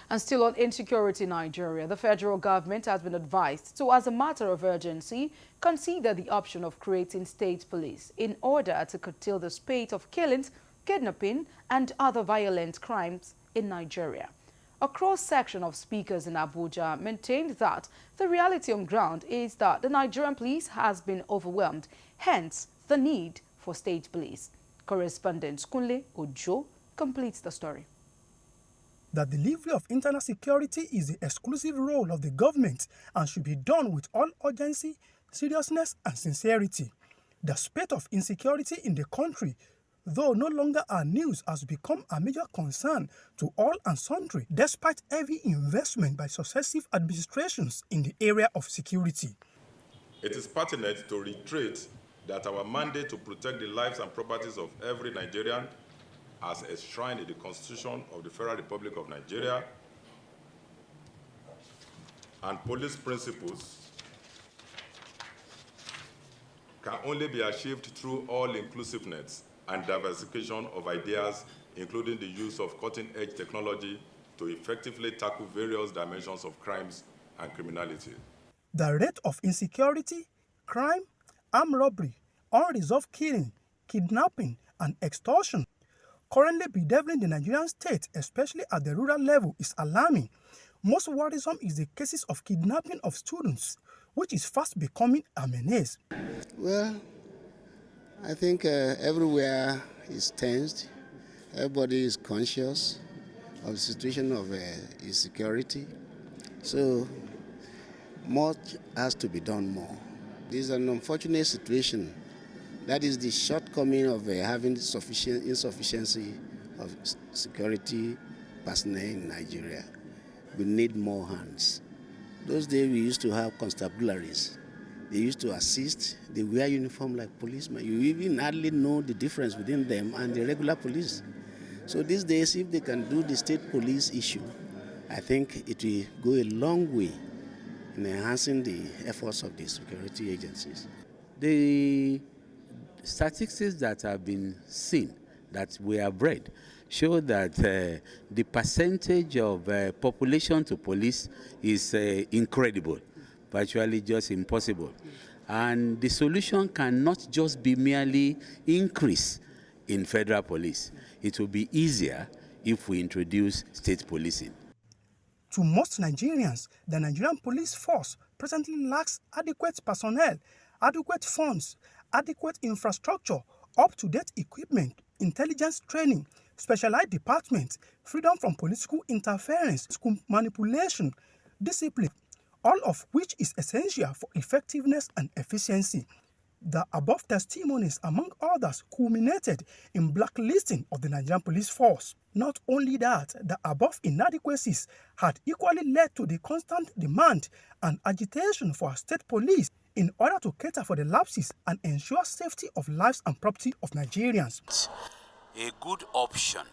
And still on insecurity in Nigeria, the federal government has been advised to, as a matter of urgency, consider the option of creating state police in order to curtail the spate of killings, kidnapping and other violent crimes in Nigeria. A cross-section of speakers in Abuja maintained that the reality on ground is that the Nigerian police has been overwhelmed, hence the need for state police. Correspondent Kunle Ojo completes the story. The delivery of internal security is the exclusive role of the government and should be done with all urgency, seriousness and sincerity. The spate of insecurity in the country, though no longer a news, has become a major concern to all and sundry, despite heavy investment by successive administrations in the area of security. It is pertinent to reiterate that our mandate to protect the lives and properties of every Nigerian, as enshrined in the Constitution of the Federal Republic of Nigeria, and police principles can only be achieved through all-inclusiveness and diversification of ideas, including the use of cutting-edge technology to effectively tackle various dimensions of crimes and criminality. The rate of insecurity, crime, armed robbery, unresolved killing, kidnapping and extortion currently bedeviling the Nigerian state, especially at the rural level, is alarming. Most worrisome is the cases of kidnapping of students, which is fast becoming a menace. Well, I think everywhere is tensed. Everybody is conscious of the situation of insecurity. So much has to be done more. This is an unfortunate situation. That is the shortcoming of having insufficiency of security personnel in Nigeria. We need more hands. Those days we used to have constabularies. They used to assist. They wear uniform like policemen. You even hardly know the difference between them and the regular police. So these days, if they can do the state police issue, I think it will go a long way in enhancing the efforts of the security agencies. The statistics that have been seen, that we have read, show that the percentage of population to police is incredible, virtually just impossible. And the solution cannot just be merely increase in federal police. It will be easier if we introduce state policing. To most Nigerians, the Nigerian police force presently lacks adequate personnel, adequate funds, adequate infrastructure, up-to-date equipment, intelligence training, specialized departments, freedom from political interference, school manipulation, discipline, all of which is essential for effectiveness and efficiency. The above testimonies, among others, culminated in blacklisting of the Nigerian police force. Not only that, the above inadequacies had equally led to the constant demand and agitation for a state police in order to cater for the lapses and ensure safety of lives and property of Nigerians. A good option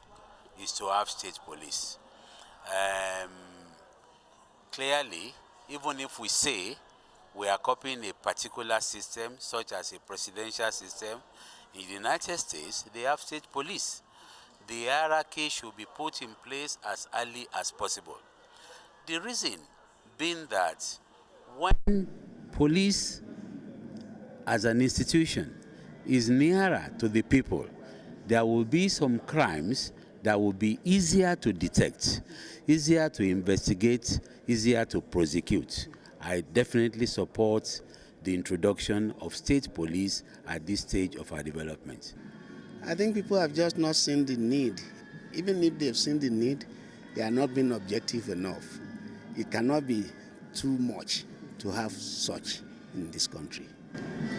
is to have state police. Clearly, even if we say we are copying a particular system, such as a presidential system, in the United States, they have state police. The hierarchy should be put in place as early as possible. The reason being that when police as an institution is nearer to the people, there will be some crimes that will be easier to detect, easier to investigate, easier to prosecute. I definitely support the introduction of state police at this stage of our development. I think people have just not seen the need. Even if they've seen the need, they are not being objective enough. It cannot be too much to have such in this country.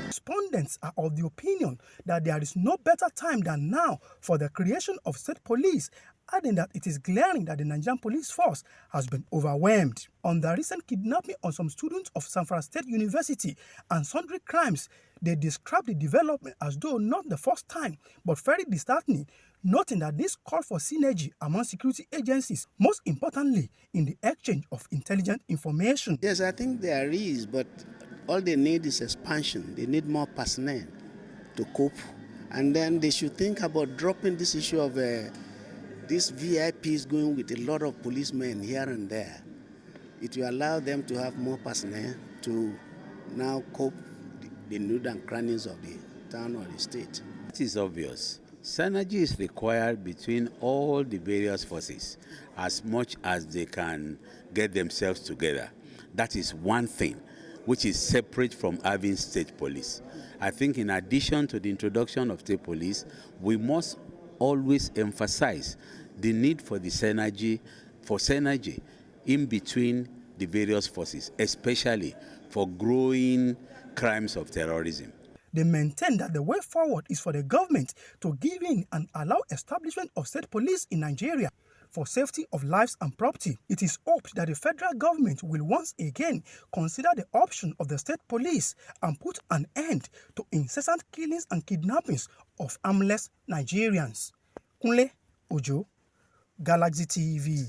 Respondents are of the opinion that there is no better time than now for the creation of state police, adding that it is glaring that the Nigerian police force has been overwhelmed. On the recent kidnapping of some students of Zamfara State University and sundry crimes, they described the development as though not the first time, but very disheartening, noting that this called for synergy among security agencies, most importantly in the exchange of intelligent information. Yes, I think there is, but all they need is expansion. They need more personnel to cope. And then they should think about dropping this issue of the these VIPs going with a lot of policemen here and there, it will allow them to have more personnel to now cope the nook and crannies of the town or the state. It is obvious. Synergy is required between all the various forces as much as they can get themselves together. That is one thing which is separate from having state police. I think in addition to the introduction of state police, we must always emphasize the need for the synergy in between the various forces, especially for growing crimes of terrorism. They maintain that the way forward is for the government to give in and allow establishment of state police in Nigeria for safety of lives and property. It is hoped that the federal government will once again consider the option of the state police and put an end to incessant killings and kidnappings of harmless Nigerians. Kunle Ojo, Galaxy TV.